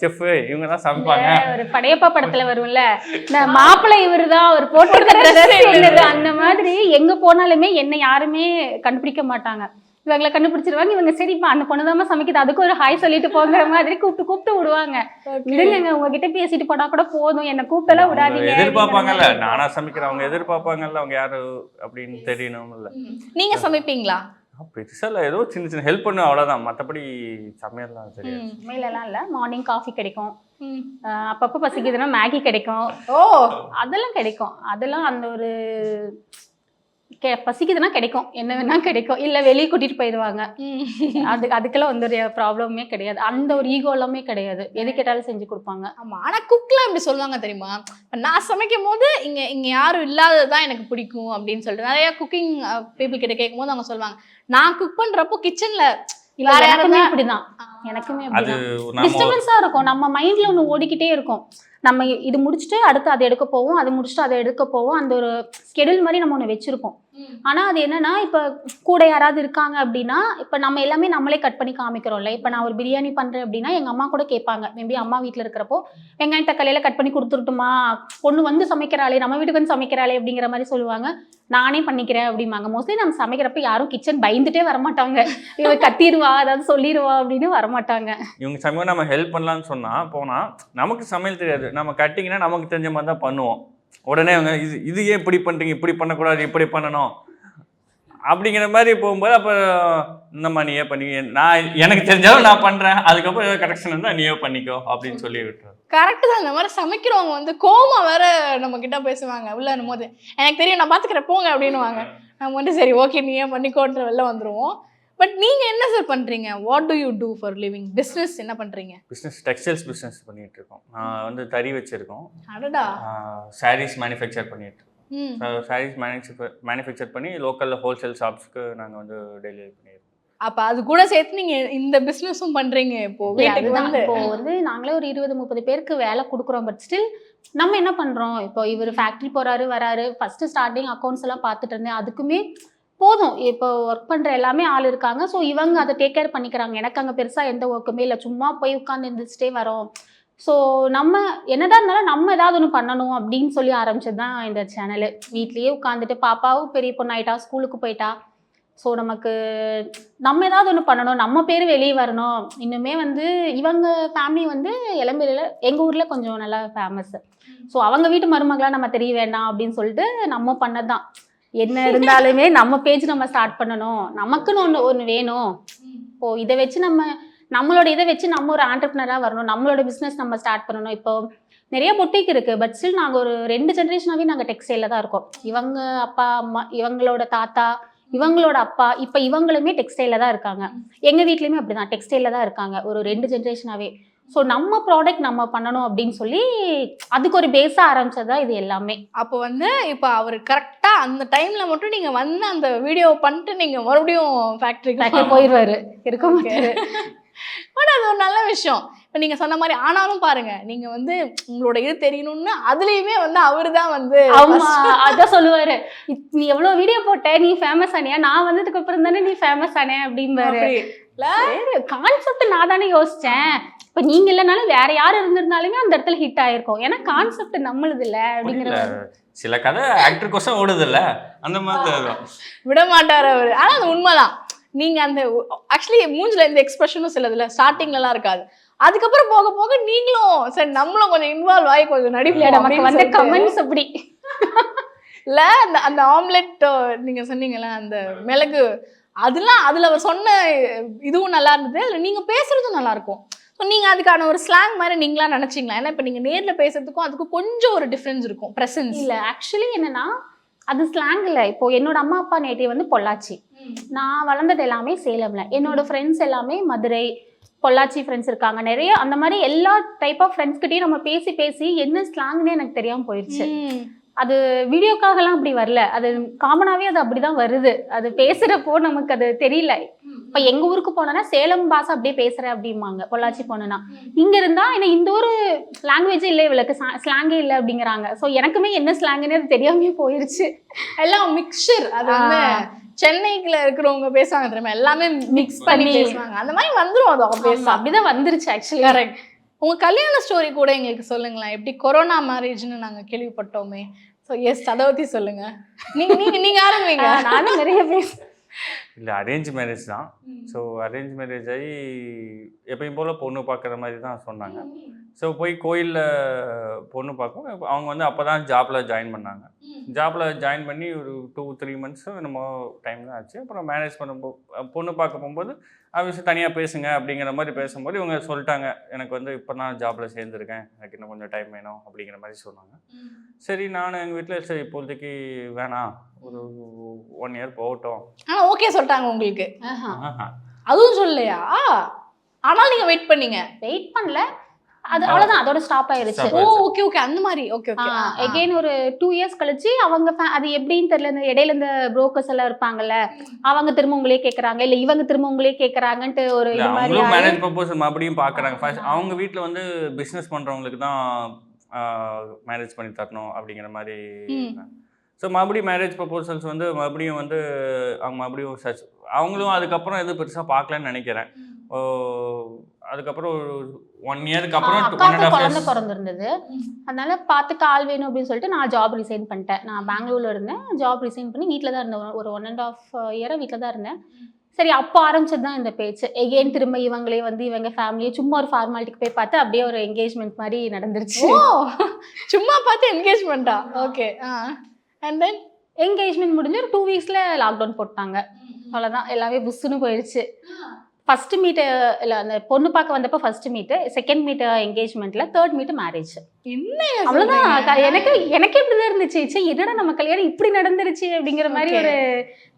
செஃப்பு, இவங்க தான் சமைப்பாங்க. ஒரு படையப்பா படத்துல வரும்ல, இந்த மாப்பிள்ளை இவரு தான், ஒரு போட்டு அந்த மாதிரி எங்க போனாலுமே என்னை யாருமே கண்டுபிடிக்க மாட்டாங்க. இவங்களை கண்டுபிடிச்சிருவாங்க. இவங்க சரிப்பா அந்த பொண்ணுதாம சமைக்குது, அதுக்கு ஒரு ஹாய் சொல்லிட்டு போங்கிற மாதிரி கூப்பிட்டு விடுவாங்க. விடுங்க, உங்ககிட்ட பேசிட்டு போனா கூட போதும், என்ன கூப்பிட்டெல்லாம் விடாதீங்க. எதிர்பார்ப்பாங்கல்ல, நானா சமைக்கிறேன், அவங்க எதிர்பார்ப்பாங்கல்ல, அவங்க யாரு அப்படின்னு தெரியணும்ல. நீங்க சமைப்பீங்களா? பெருசா இல்லை, ஏதோ சின்ன சின்ன ஹெல்ப் பண்ணுவேன், அவ்வளோதான். மற்றபடி சமையல்லாம் தெரியாது. சமையலெல்லாம் இல்லை. மார்னிங் காஃபி கிடைக்கும், அப்பப்போ பசிக்குதுன்னா மேகி கிடைக்கும். ஓ, அதெல்லாம் கிடைக்கும். அதெல்லாம் அந்த ஒரு பசிக்குதுன்னா கிடைக்கும், என்ன வேணா கிடைக்கும். இல்லை வெளியே கூட்டிட்டு போயிடுவாங்க. அதுக்கெல்லாம் வந்து ஒரு ப்ராப்ளமே கிடையாது. அந்த ஒரு ஈகோ எல்லாமே கிடையாது. எது கேட்டாலும் செஞ்சு கொடுப்பாங்க. ஆமா. ஆனா குக்லாம் இப்படி சொல்லுவாங்க தெரியுமா, நான் சமைக்கும் போது இங்க யாரும் இல்லாததுதான் எனக்கு பிடிக்கும் அப்படின்னு சொல்லிட்டு நிறைய குக்கிங் பீப்புள் கிட்ட கேட்கும் போது அவங்க சொல்லுவாங்க, நான் குக் பண்றப்போ கிச்சன்ல எனக்குமே அப்படிதான். எனக்குமே டிஸ்டர்பன்ஸா இருக்கும். நம்ம மைண்ட்ல ஒண்ணு ஓடிக்கிட்டே இருக்கும். நம்ம இது முடிச்சுட்டு அடுத்து அதை எடுக்க போவோம், அது முடிச்சுட்டு அதை எடுக்க போவோம். அந்த ஒரு ஸ்கெடியூல் மாதிரி நம்ம ஒன்று வச்சிருக்கோம். ஆனா அது என்னன்னா, இப்ப கூட யாராவது இருக்காங்க அப்படின்னா, இப்ப நம்ம எல்லாமே நம்மளே கட் பண்ணி காமிக்கிறோம்ல. இப்ப நான் ஒரு பிரியாணி பண்றேன் அப்படின்னா எங்க அம்மா கூட கேட்பாங்க, மேபி அம்மா வீட்டுல இருக்கிறப்போ வெங்காயம் தக்காளியில கட் பண்ணி கொடுத்துருட்டுமா, பொண்ணு வந்து சமைக்கிறாளே, நம்ம வீட்டுக்கு வந்து சமைக்கிறாளே அப்படிங்கிற மாதிரி சொல்லுவாங்க. நானே பண்ணிக்கிறேன் அப்படிம்பாங்க. மோஸ்ட்லி நம்ம சமைக்கிறப்ப யாரும் கிச்சன் பயந்துட்டே வரமாட்டாங்க, இவ கத்திடுவா அதாவது சொல்லிடுவா அப்படின்னு வரமாட்டாங்க. இவங்க சமையல் நம்ம ஹெல்ப் பண்ணலான்னு சொன்னா போனா நமக்கு சமையல் தெரியாது. நம்ம கட்டிங்கன்னா நமக்கு தெரிஞ்ச மாதிரி தான் பண்ணுவோம். உடனே அவங்க இது ஏன் இப்படி பண்ணுறீங்க, இப்படி பண்ணக்கூடாது, இப்படி பண்ணணும் அப்படிங்கிற மாதிரி போகும்போது அப்போ இந்தம்மா நீயே பண்ணி, நான் எனக்கு தெரிஞ்சாலும் நான் பண்ணுறேன், அதுக்கப்புறம் ஏதாவது கரெக்ஷன் இருந்தால் நீயே பண்ணிக்கோ அப்படின்னு சொல்லி விட்டுறேன். கரெக்ட் தான். இந்த மாதிரி சமைக்கிறவங்க வந்து கோமா வேற நம்ம கிட்ட பேசுவாங்க உள்ள போது, எனக்கு தெரியும் நான் பாத்துக்கிறேன் போங்க அப்படின்னுவாங்க. நம்ம வந்து சரி ஓகே நீயே பண்ணிக்கோன்ற வெளில வந்துருவோம். பட் நீங்க என்ன சார் பண்றீங்க? What do you do for living? Business என்ன பண்றீங்க? பிஸ்னஸ் டெக்ஸ்டைல்ஸ் பிஸ்னஸ் பண்ணிட்டு இருக்கோம். நான் வந்து தறி வச்சிருக்கோம், அடடா. சாரீஸ் மேனுஃபேக்சர் பண்ணிட்டு இருக்கோம். சாரீஸ் மேனுஃபேக்சர் பண்ணி லோக்கலில் ஹோல்சேல் ஷாப்ஸ்க்கு நாங்கள் வந்து டெலிவரி பண்ணியிருக்கோம். அப்ப அது கூட சேர்த்து நீங்க இந்த பிசினஸும் பண்றீங்க. இப்போ வந்து நாங்களே ஒரு 20-30 பேருக்கு வேலை கொடுக்குறோம். பட் ஸ்டில் நம்ம என்ன பண்றோம், இப்போ இவர் ஃபேக்டரி போறாரு வராரு. ஃபர்ஸ்ட் ஸ்டார்டிங் அக்கௌண்ட்ஸ் எல்லாம் பார்த்துட்டு இருந்தேன். அதுக்குமே போதும். இப்போ ஒர்க் பண்ணுற எல்லாமே ஆள் இருக்காங்க. ஸோ இவங்க அதை டேக் கேர் பண்ணிக்கிறாங்க. எனக்கு அங்கே பெருசாக எந்த ஒர்க்குமே இல்லை. சும்மா போய் உட்காந்து எழுந்திரிச்சிட்டே வரோம். ஸோ நம்ம என்னதான் இருந்தாலும் நம்ம ஏதாவது ஒன்று பண்ணணும் அப்படின்னு சொல்லி ஆரம்பிச்சது தான் இந்த சேனலு. வீட்லேயே உட்காந்துட்டு பாப்பாவும் பெரிய பொண்ணாயிட்டா, ஸ்கூலுக்கு போயிட்டா. ஸோ நமக்கு நம்ம ஏதாவது ஒன்று பண்ணணும், நம்ம பேர் வெளியே வரணும். இன்னுமே வந்து இவங்க ஃபேமிலி வந்து இளம்பிள்ளையில் எங்கள் ஊரில் கொஞ்சம் நல்லா ஃபேமஸ்ஸு. ஸோ அவங்க வீட்டு மருமகளாக நம்ம தெரிய வேண்டாம் அப்படின்னு சொல்லிட்டு நம்ம பண்ணது தான். என்ன இருந்தாலுமே நம்ம பேஜ் நம்ம ஸ்டார்ட் பண்ணணும், நமக்குன்னு ஒன்று வேணும். இப்போது இதை வச்சு நம்மளோட இதை வச்சு நம்ம ஒரு ஆண்டர்ப்ரனராக வரணும், நம்மளோட பிஸ்னஸ் நம்ம ஸ்டார்ட் பண்ணணும். இப்போ நிறைய பொட்டிக் இருக்குது, பட் ஸ்டில் நாங்கள் ஒரு 2 ஜென்ரேஷனாகவே நாங்கள் டெக்ஸ்டைலில் தான் இருக்கோம். இவங்க அப்பா அம்மா, இவங்களோட தாத்தா, இவங்களோட அப்பா, இப்போ இவங்களுமே டெக்ஸ்டைலில் தான் இருக்காங்க. எங்கள் வீட்லேயுமே அப்படி தான் டெக்ஸ்டைலில் தான் இருக்காங்க ஒரு 2 ஜென்ரேஷனாகவே. ஸோ நம்ம ப்ராடக்ட் நம்ம பண்ணணும் அப்படின்னு சொல்லி அதுக்கு ஒரு பேஸாக ஆரம்பிச்சது தான் இது எல்லாமே. அப்போ வந்து இப்போ அவர் கரெக்டாக அந்த டைமில் மட்டும் நீங்கள் வந்து அந்த வீடியோ பண்ணிட்டு நீங்கள் மறுபடியும் ஃபேக்ட்ரிக்கு போயிடுவாரு, இருக்க மாட்டாரு. பட் அது ஒரு நல்ல விஷயம். இப்போ நீங்கள் சொன்ன மாதிரி ஆனாலும் பாருங்க, நீங்கள் வந்து உங்களோட இது தெரியணும்னு அதுலேயுமே வந்து அவரு தான் வந்து அதான் சொல்லுவாரு, நீ எவ்வளோ வீடியோ போட்ட, நீ ஃபேமஸ் ஆனியா, நான் வந்ததுக்கு அப்புறம் தானே நீ ஃபேமஸ் ஆனே அப்படிம்பாரு. கான்செப்ட் நான் தானே யோசிச்சேன், இப்போ நீங்க இல்லைனாலும் வேற யார் இருந்திருந்தாலுமே அந்த இடத்துல ஹிட் ஆயிருக்கும். ஏன்னா கான்செப்ட் நம்மளுது இல்லை அப்படிங்கிற சில கதை ஆக்டர் கோசம் ஓடுது இல்ல, அந்த மாதிரி விட மாட்டார் அவர். ஆனால் அது உண்மைதான். நீங்க அந்த ஆக்சுவலி மூஞ்சில இந்த எக்ஸ்பிரஷனும் சிலதுல ஸ்டார்டிங்லலாம் இருக்காது. அதுக்கப்புறம் போக போக நீங்களும் சரி நம்மளும் கொஞ்சம் இன்வால்வ் ஆகி கொஞ்சம் நடிப்புல நமக்கு வந்து கமெண்ட்ஸ் அப்படி இல்ல. அந்த ஆம்லெட் நீங்க சொன்னீங்கல்ல, அந்த மிளகு, அதெல்லாம் அதுல அவர் சொன்ன இதுவும் நல்லா இருந்தது, இல்லை நீங்க பேசுறதும் நல்லா இருக்கும். ஸோ நீங்கள் அதுக்கான ஒரு ஸ்லாங் மாதிரி நீங்களா நினச்சிங்களா? ஏன்னா இப்போ நீங்கள் நேரில் பேசுறதுக்கும் அதுக்கும் கொஞ்சம் ஒரு டிஃப்ரென்ஸ் இருக்கும், ப்ரெசன்ஸ். இல்லை ஆக்சுவலி என்னன்னா அது ஸ்லாங் இல்லை. இப்போ என்னோட அம்மா அப்பா நேட்டிவ் வந்து பொள்ளாச்சி, நான் வளர்ந்தது எல்லாமே சேலம்ல. என்னோட ஃப்ரெண்ட்ஸ் எல்லாமே மதுரை, பொள்ளாச்சி ஃப்ரெண்ட்ஸ் இருக்காங்க நிறைய. அந்த மாதிரி எல்லா டைப் ஆஃப் ஃப்ரெண்ட்ஸ் கிட்டையும் நம்ம பேசி பேசி என்ன ஸ்லாங்னே எனக்கு தெரியாமல் போயிடுச்சு. அது வீடியோக்காகலாம் அப்படி வரல, அது காமனாகவே அது அப்படிதான் வருது. அது பேசுகிறப்போ நமக்கு அது தெரியல. இப்போ எங்கள் ஊருக்கு போனோன்னா சேலம் பாஷை அப்படியே பேசுகிறேன் அப்படிம்பாங்க, பொள்ளாச்சி போனோன்னா. இங்கே இருந்தால் ஏன்னா இந்த ஒரு லாங்குவேஜே இல்லை, இவளுக்கு ஸ்லாங்கே இல்லை அப்படிங்கிறாங்க. ஸோ எனக்குமே என்ன ஸ்லாங்குன்னு அது தெரியாமே போயிடுச்சு. எல்லாம் மிக்சர். அது வந்து சென்னைக்குள்ள இருக்கிறவங்க பேசுவாங்க தெரியுமா, எல்லாமே மிக்ஸ் பண்ணி பேசுவாங்க. அந்த மாதிரி வந்துடும், அது ஆப்வியஸா அப்படிதான் வந்துருச்சு ஆக்சுவலி. கரெக்ட். உங்க கல்யாண ஸ்டோரி கூட எங்களுக்கு சொல்லுங்களேன். எப்படி கொரோனா மேரேஜ்னு நாங்க கேள்விப்பட்டோமே. ஸோ எஸ், அதை பற்றி சொல்லுங்க. நீங்க ஆரம்பிங்க. நானும் நிறைய பேச இல்லை, அரேஞ்ச் மேரேஜ் தான். ஸோ அரேஞ்ச் மேரேஜ் ஆகி எப்பயும் போல் பொண்ணு பார்க்குற மாதிரி தான் சொன்னாங்க. ஸோ போய் கோயிலில் பொண்ணு பார்க்கும். அவங்க வந்து அப்போ தான் ஜாப்பில் ஜாயின் பண்ணாங்க. ஜாப்பில் ஜாயின் பண்ணி ஒரு 2-3 months நம்ம டைம் தான் ஆச்சு. அப்புறம் மேரேஜ் பொண்ணு பார்க்க போகும்போது ஆப்வியஸாக தனியாக பேசுங்க அப்படிங்கிற மாதிரி பேசும்போது இவங்க சொல்லிட்டாங்க, எனக்கு வந்து இப்போ தான் ஜாப்பில் சேர்ந்துருக்கேன், எனக்கு இன்னும் கொஞ்சம் டைம் வேணும் அப்படிங்கிற மாதிரி சொன்னாங்க. சரி, நானும் எங்கள் வீட்டில் சரி இப்போதைக்கு வேணாம், ஒரு 1 year போகட்டும். ஆனால் ஓகே சொல்லிட்டாங்க உங்களுக்கு? அதுவும் சொல்லலையா? ஆனால் நீங்கள் வெயிட் பண்ணீங்க? வெயிட் பண்ணல, அது அவ்வளவுதான், அதோட ஸ்டாப் ஆயிருச்சு. ஓ ஓகே ஓகே, அந்த மாதிரி. Okay okay. அகைன் ஒரு 2 years கழிச்சு அவங்க அது எப்படின்னு தெரியல, இந்த இடையில இந்த புரோக்கர்ஸ் எல்லாம் இருப்பாங்கல்ல, அவங்க திரும்ப உங்களே கேட்கறாங்க, இல்ல இவங்க திரும்ப உங்களே கேட்கறாங்கன்ட்டு ஒரு இது மாதிரி மேரேஜ் ப்ரொபோசல் மறுபடியும் பார்க்குறாங்க. ஃபர்ஸ்ட் அவங்க வீட்டில் வந்து பிஸ்னஸ் பண்ணுறவங்களுக்கு தான் மேரேஜ் பண்ணி தரணும் அப்படிங்கிற மாதிரி. ஸோ மறுபடியும் மேரேஜ் ப்ரொபோசல்ஸ் வந்து மறுபடியும் வந்து அவங்க மறுபடியும் சர்ச், அவங்களும் அதுக்கப்புறம் எதுவும் பெருசாக பார்க்கலன்னு நினைக்கிறேன். அதுக்கப்புறம் ஒரு 1 yearக்கு அப்புறம் குழந்தை பிறந்திருந்தது. அதனால பார்த்துக்க ஆள் வேணும் அப்படின்னு சொல்லிட்டு நான் ஜாப் ரிசைன் பண்ணிட்டேன். நான் பெங்களூர்ல இருந்தேன், ஜாப் ரிசைன் பண்ணி வீட்டில் தான் இருந்தேன். ஒரு 1.5 year வீட்டில் தான் இருந்தேன். சரி, அப்போ ஆரம்பிச்சது தான் இந்த பேச்சு. எகெயின் திரும்ப இவங்களே வந்து இவங்க ஃபேமிலியை சும்மா ஒரு ஃபார்மாலிட்டிக்கு போய் பார்த்து அப்படியே ஒரு என்கேஜ்மெண்ட் மாதிரி நடந்துருச்சு. ஓ, சும்மா பார்த்து என்கேஜ்மெண்ட்டா? ஓகே. அண்ட் தென் என்கேஜ்மெண்ட் முடிஞ்சு ஒரு 2 weeksல லாக்டவுன் போட்டாங்க. அவ்வளோதான், எல்லாமே புஷ்ஷுன்னு போயிடுச்சு. ஃபர்ஸ்ட் மீட்டு இல்லை, அந்த பொண்ணு பார்க்க வந்தப்போ ஃபர்ஸ்ட் மீட்டு, செகண்ட் மீட்டு என்கேஜ்மெண்ட்ல, தேர்ட் மீட்டு மேரேஜ். என்ன அவ்வளோதான். எனக்கு இப்படிதான் இருந்துச்சு, சரி என்னடா நம்ம கல்யாணம் இப்படி நடந்துருச்சு அப்படிங்கிற மாதிரி ஒரு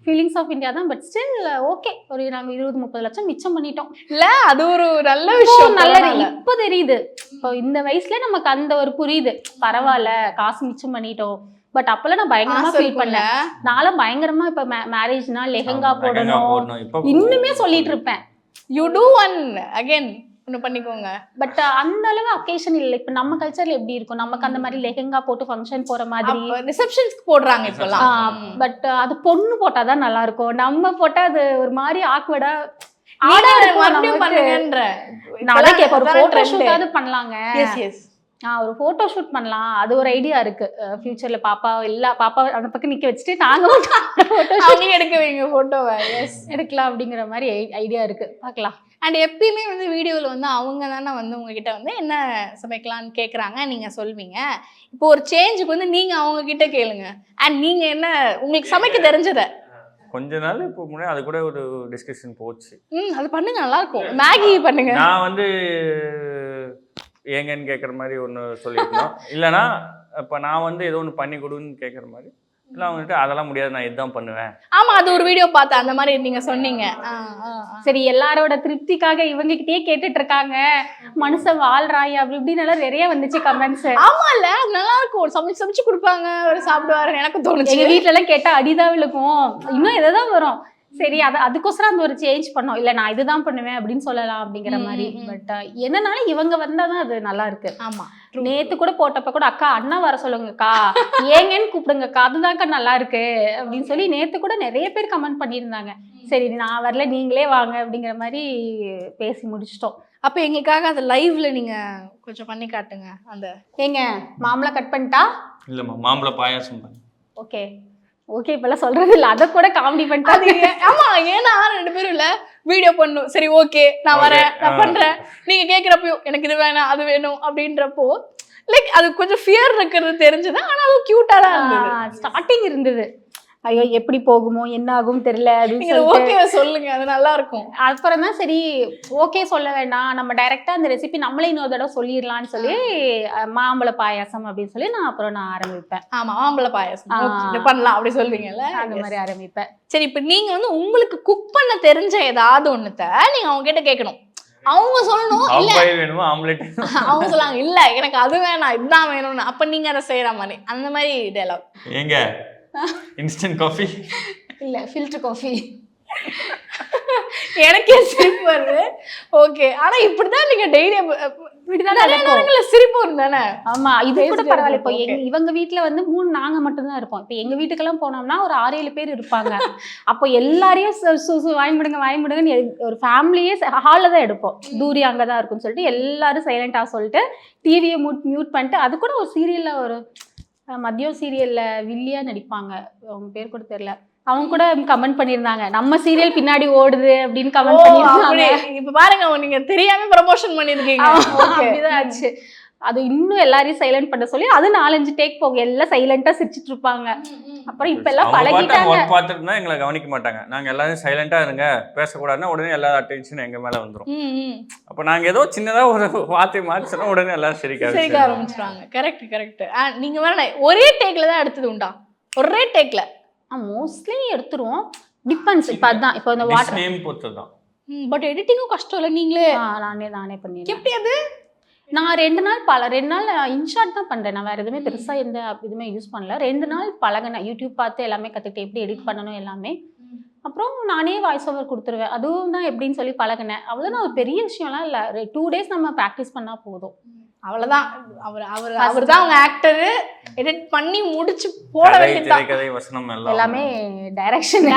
ஃபீலிங்ஸ் ஆஃப் இந்தியா தான். பட் ஸ்டில் ஓகே, ஒரு நாங்கள் 20-30 லட்சம் மிச்சம் பண்ணிட்டோம். இல்லை, அது ஒரு நல்ல விஷயம். நல்லது. இப்போ தெரியுது, இப்போ இந்த வயசுல நமக்கு அந்த ஒரு புரியுது, பரவாயில்ல காசு மிச்சம் பண்ணிட்டோம். பட் அப்பெல்லாம் நான் பயங்கரமா ஃபீல் பண்ணேன். நானும் பயங்கரமா இப்ப மேரேஜ்னா லெஹங்கா போடணும் இன்னுமே சொல்லிட்டு இருப்பேன். யூ டூ ஒன் அகைன் ஒண்ணு பண்ணிக்கோங்க. பட் அந்த அளவு அக்கேஷன் இல்லை. இப்ப நம்ம கல்ச்சர்ல எப்படி இருக்கும், நமக்கு அந்த மாதிரி லெஹெங்கா போட்டு ஃபங்க்ஷன் போற மாதிரி ரிசப்ஷன்ஸ்க்கு போடுறாங்க இப்பெல்லாம். பட் அது பொண்ணு போட்டாதான் நல்லா இருக்கும். நம்ம போட்டா அது ஒரு மாதிரி ஆக்வர்டா மறுபடியும் பண்ணுங்கன்ற. ஒரு போட்டோ ஷூட்டாவது பண்ணலாங்க. எஸ் எஸ் ஒரு போட்டோ ஷூட் பண்ணலாம், அது ஒரு ஐடியா இருக்கு. ஃபியூச்சர்ல பாப்பா அந்த பக்கம் நிக்க வச்சுட்டு நாங்க அவங்க எடுக்க வைங்க போட்டோவை. எஸ் எடுக்கலாம் அப்படிங்கிற மாதிரி ஐடியா இருக்கு, பார்க்கலாம். அண்ட் எப்பயுமே வந்து வீடியோவில் வந்து அவங்க தானே வந்து உங்ககிட்ட வந்து என்ன சமைக்கலான்னு கேட்குறாங்க, நீங்கள் சொல்வீங்க. இப்போ ஒரு சேஞ்சுக்கு வந்து நீங்கள் அவங்கக்கிட்ட கேளுங்க. அண்ட் நீங்கள் என்ன உங்களுக்கு சமைக்க தெரிஞ்சதை கொஞ்ச நாள் இப்போ முன்னாடி அது கூட ஒரு டிஸ்கஷன் போச்சு. அது பண்ணுங்க, நல்லா இருக்கும். மேகி பண்ணுங்க. நான் வந்து ஏங்கன்னு கேட்குற மாதிரி ஒன்று சொல்லியிருந்தோம். இல்லைனா இப்போ நான் வந்து ஏதோ ஒன்று பண்ணி கொடுன்னு கேட்குற மாதிரி, இல்லை அவங்ககிட்ட அதெல்லாம் முடியாது, நான் இதுதான் பண்ணுவேன். ஆமா, அது ஒரு வீடியோ பார்த்தேன், அந்த மாதிரி நீங்க சொன்னீங்க. சரி, எல்லாரோட திருப்திக்காக இவங்க கிட்டயே கேட்டுட்டு இருக்காங்க, மனுஷன் வாழ்றாய் அப்படி இப்படின்னு எல்லாம் நிறைய வந்துச்சு கமெண்ட்ஸ். ஆமா இல்ல, நல்லா இருக்கும். சமைச்சு சமைச்சு கொடுப்பாங்க, ஒரு சாப்பிடுவாரு. எனக்கு தோணுச்சு. எங்க வீட்டுல எல்லாம் கேட்டா அடிதான் விழுக்கும், இன்னும் எதாவது வரும். சரி, அதுக்கோசரம் அந்த ஒரு சேஞ்ச் பண்ணோம். இல்ல நான் இதுதான் பண்ணுவேன் அப்படின்னு சொல்லலாம் அப்படிங்கிற மாதிரி. பட் என்னன்னாலும் இவங்க வந்தாதான் அது நல்லா இருக்கு. ஆமா, நேத்து கூட போட்டப்ப கூட அக்கா அண்ணா வர சொல்லுங்கக்கா, ஏங்கன்னு கூப்பிடுங்கக்கா, அதுதான்க்கா நல்லா இருக்கு அப்படின்னு சொல்லி நேத்து கூட நிறைய பேர் கமெண்ட் பண்ணியிருந்தாங்க. சரி, நான் வரல, நீங்களே வாங்க அப்படிங்கிற மாதிரி பேசி முடிச்சிட்டோம். அப்ப எங்களுக்காக அந்த லைவ்ல நீங்க கொஞ்சம் பண்ணி காட்டுங்க. அந்த ஏங்க மாம்பழம் கட் பண்ணிட்டா? இல்லைம்மா, மாம்பழ பாயாசம் பண்ணி. ஓகே ஓகே, இப்பெல்லாம் சொல்றது இல்லை, அதை கூட காமெடி பண்ணிட்டாங்க. ஆமா, ஏன்னா 2 பேரும் இல்ல வீடியோ பண்ணும். சரி ஓகே, நான் வரேன், நான் பண்றேன். நீங்க கேட்குறப்போ எனக்கு இது வேணாம் அது வேணும் அப்படின்றப்போ லைக் அது கொஞ்சம் ஃபியர் இருக்கிறது தெரிஞ்சது. ஆனா அது கியூட்டா தான் இருந்தது. ஸ்டார்டிங் இருந்தது, ஐயோ எப்படி போகுமோ என்ன ஆகும் தெரியல அப்படின்னு ஓகே சொல்லுங்க, அது நல்லா இருக்கும். அப்புறம் தான் சரி ஓகே சொல்ல வேண்டாம், நம்ம டைரக்டா அந்த ரெசிபி நம்மளே இன்னொரு தடவை சொல்லிடலாம்னு சொல்லி மாம்பழ பாயாசம் அப்படின்னு சொல்லி நான் ஆரம்பிப்பேன். ஆமா, மாம்பழ பாயாசம் பண்ணலாம் அப்படி சொல்வீங்கல்ல, அந்த மாதிரி ஆரம்பிப்பேன். சரி, இப்ப நீங்க வந்து உங்களுக்கு குக் பண்ண தெரிஞ்ச ஏதாவது ஒண்ணுத்த நீங்க அவங்க கிட்ட கேட்கணும். அவங்க சொல்லணும், இல்ல வேணுமா ஆம்லெட், அவங்க சொல்லாங்க இல்ல எனக்கு அது வேணாம் இதுதான் வேணும்னு, அப்ப நீங்க அதை செய்யற மாதிரி அந்த மாதிரி டயலாக். ஏங்க இன்ஸ்டன்ட் காஃபி இல்ல ஃபில்டர் காஃபி. எனக்கே சிரிப்பு வருது. ஓகே, ஆனா இப்படிதான் நீங்க டெய்லி சிரிப்பு இருந்தானே. ஆமா, இது கூட பரவாயில்ல. இப்போ இவங்க வீட்டுல வந்து 3 நாங்க மட்டும்தான் இருப்போம். இப்போ எங்க வீட்டுக்கெல்லாம் போனோம்னா ஒரு 6-7 பேர் இருப்பாங்க. அப்போ எல்லாரையும் வாய்முடுங்கன்னு ஒரு ஃபேமிலியே ஹாலில் தான் எடுப்போம். தூரி அங்கதான் இருக்கும்னு சொல்லிட்டு எல்லாரும் சைலண்டா சொல்லிட்டு டிவியை மியூட் பண்ணிட்டு, அது கூட ஒரு சீரியல்ல, ஒரு மதியம் சீரியல்ல வில்லியா நடிப்பாங்க, அவங்க பேர் கூட தெரியல, அவங்க கூட கமெண்ட் பண்ணியிருந்தாங்க நம்ம சீரியல் பின்னாடி ஓடுது அப்படின்னு கமெண்ட் பண்ணிருந்தாங்க. இப்ப பாருங்க, நீங்க தெரியாம ப்ரமோஷன் பண்ணிருக்கீங்க. அப்படிதான் ஆச்சு. அது இன்னும் எல்லாரையும் சைலண்ட் பண்ண சொல்லி அது 4-5 டேக் போகும், எல்லாம் சைலண்டா சிரிச்சிட்டு இருப்பாங்க. அப்புறம் இப்ப எல்லாம் பழகிட்டாங்க. பார்த்துட்டுனா எங்களை கவனிக்க மாட்டாங்க. நாங்க எல்லாரும் சைலண்டா இருங்க, பேசக்கூடாதுன்னா உடனே எல்லா அட்டென்ஷன் எங்க மேல வந்துரும். அப்ப நாங்க ஏதோ சின்னதா ஒரு வார்த்தை மாத்தி சொன்னா உடனே எல்லாரும் சிரிக்க ஆரம்பிச்சிருவாங்க. Correct correct. நீங்க வேற ஒரே டேக்ல தான் எடுத்தது உண்டா? ஒரே டேக்ல மோஸ்ட்லி எடுத்துருவோம். டிபெண்ட்ஸ். இப்ப அதான் இப்போ இந்த வாட்டர் நேம் பொறுத்துதான். பட் எடிட்டிங்கும் கஷ்டம் இல்ல? நீங்களே நானே பண்ணிடுறேன். எப்படி அது? நான் 2 நாள் இன்ஷார்ட் தான் பண்றேன். நான் வேற எதுவுமே பெருசா எந்த இதுவுமே யூஸ் பண்ணல. 2 நாள் பழகினேன், யூடியூப் பார்த்து எல்லாமே கத்துக்கிட்டேன், எப்படி எடிட் பண்ணணும் எல்லாமே. அப்புறம் நானே வாய்ஸ் ஓவர் கொடுத்துருவேன். அதுவும் தான் எப்படின்னு சொல்லி பழகினேன். அவ்வளோதான், ஒரு பெரிய விஷயம்லாம் இல்லை. 2 days நம்ம ப்ராக்டிஸ் பண்ணா போதும், அவ்வளவுதான். அவர் தான் அவங்க ஆக்டர். எடிட் பண்ணி முடிச்சு போட வேண்டியது கதை வசனம் எல்லாமே டைரக்ஷன்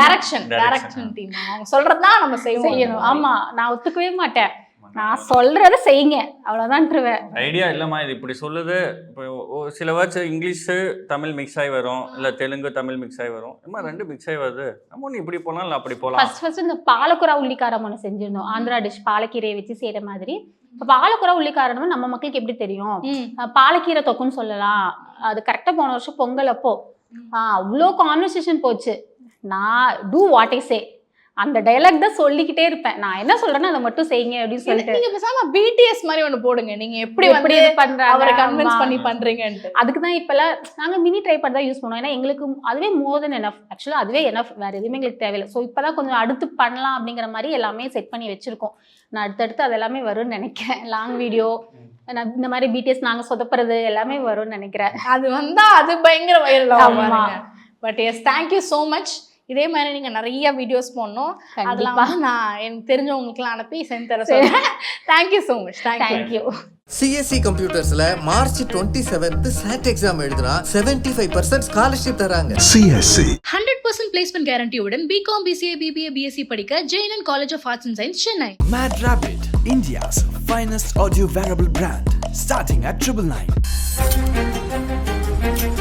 டீம் அவங்க சொல்றதுதான் நம்ம செய்யணும். ஆமா, நான் ஒத்துக்கவே மாட்டேன். நான் சொல்றத செய்யுங்க, அவ்வளவுதான்ட்டுருவேன். ஐடியா இல்லம்மா, இது இப்படி சொல்லுது. இப்போ சில வேர்ட்ஸ் இங்கிலீஷ் தமிழ் மிக்ஸ் ஆகி வரும், இல்ல தெலுங்கு தமிழ் மிக்ஸ் ஆகி வரும். நம்ம 2 மிக்ஸ் ஆகி வருது, நம்ம ஒன்று இப்படி போகலாம் இல்லை அப்படி போகலாம். ஃபர்ஸ்ட் இந்த பாலக்கூரா உள்ளிக்காரம் ஒன்று செஞ்சிருந்தோம், ஆந்திரா டிஷ், பாலக்கீரையை வச்சு செய்யற மாதிரி. இப்போ பாலக்கூரா உள்ளிக்காரம் நம்ம மக்களுக்கு எப்படி தெரியும்? பாலக்கீரை தொக்குன்னு சொல்லலாம். அது கரெக்டா போன வருஷம் பொங்கல் அப்போ அவ்வளோ கான்வர்சேஷன் போச்சு. நான் டூ வாட் ஐ சே, அந்த டைலாக் தான் சொல்லிக்கிட்டே இருப்பேன். நான் என்ன சொல்றேன்னா அதை மட்டும் செய்யுங்க அப்படின்னு சொல்லிட்டு. நீங்க பேசாம பிடிஎஸ் மாதிரி ஒன்று போடுங்க, நீங்க எப்படி பண்றாங்க அவரை கன்வின்ஸ் பண்ணி பண்றீங்கன்னு. அதுக்கு தான் இப்பெல்லாம் நாங்க மினி ட்ரைபாட் தான் யூஸ் பண்ணுவோம். ஏன்னா எங்களுக்கு அதுவே மோர் தென் எனஃப். ஆக்சுவலா அதுவே எனஃப், வேற எதுவுமே எங்களுக்கு தேவையில்லை. ஸோ இப்பதான் கொஞ்சம் அடுத்து பண்ணலாம் அப்படிங்கிற மாதிரி எல்லாமே செட் பண்ணி வச்சிருக்கோம். நான் அடுத்தடுத்து அது எல்லாமே வரும்னு நினைக்கிறேன். லாங் வீடியோ, இந்த மாதிரி பிடிஎஸ் நாங்க சொதப்புறது எல்லாமே வரும்னு நினைக்கிறேன். அது வந்தா அது பயங்கர வைரல் ஆகும். But yes, thank you so much. இதே மாதிரி நீங்கள் நிறைய வீடியோஸ் போடணும். அதெல்லாம் கண்டிப்பா. வந்து நான் எனக்கு தெரிஞ்சவங்களுக்குலாம் அனுப்பி செஞ்சு தர சொல்கிறேன். Thank you so much. Thank you. CSC கம்ப்யூட்டர்ஸ்ல மார்ச் 27th SAT எக்ஸாம் எழுதுனா 75% ஸ்காலர்ஷிப் தராங்க. CSC 100% பிளேஸ்மெண்ட் கேரண்டியுடன் பிகாம் பிசிஏ பிபிஏ பிஎஸ்சி படிக்க Jeyanan college of arts and science Chennai. Mad Rabbit, India's finest audio wearable brand, starting at 999.